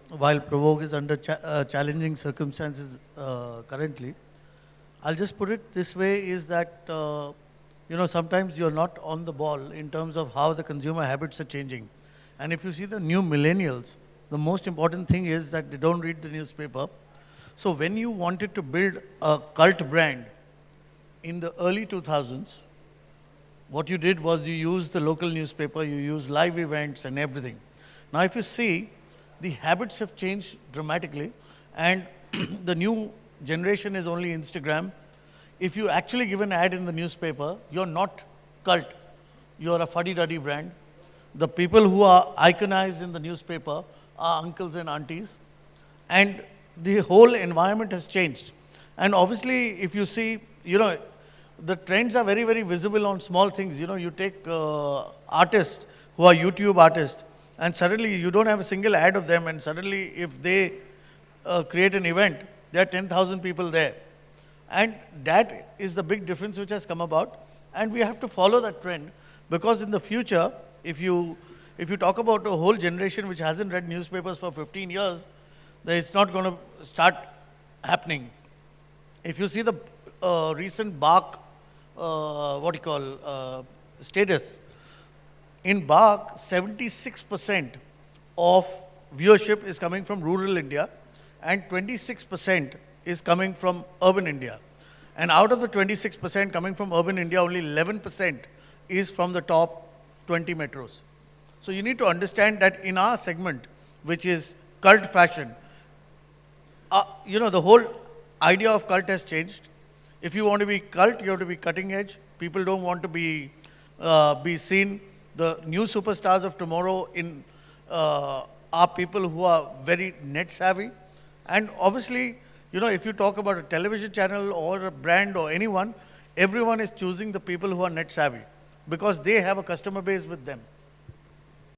while Provoke is under challenging circumstances currently, I'll just put it this way is that, sometimes you're not on the ball in terms of how the consumer habits are changing. And if you see the new millennials, the most important thing is that they don't read the newspaper. So when you wanted to build a cult brand in the early 2000s, what you did was you used the local newspaper, you used live events and everything. Now, if you see, the habits have changed dramatically, and the new generation is only Instagram. If you actually give an ad in the newspaper, you're not cult, you're a fuddy-duddy brand. The people who are iconized in the newspaper are uncles and aunties, and the whole environment has changed. And obviously, if you see, the trends are very, very visible on small things. You take artists who are YouTube artists, and suddenly you don't have a single ad of them, and suddenly if they create an event, there are 10,000 people there. And that is the big difference which has come about. And we have to follow that trend, because in the future, if you talk about a whole generation which hasn't read newspapers for 15 years, then it's not going to start happening. If you see the recent BARC, status, in BARC, 76% of viewership is coming from rural India, and 26% is coming from urban India. And out of the 26% coming from urban India, only 11% is from the top 20 metros. So you need to understand that in our segment, which is cult fashion, the whole idea of cult has changed. If you want to be cult, you have to be cutting edge. People don't want to be seen. The new superstars of tomorrow are people who are very net savvy. And obviously, if you talk about a television channel or a brand or anyone, everyone is choosing the people who are net savvy, because they have a customer base with them.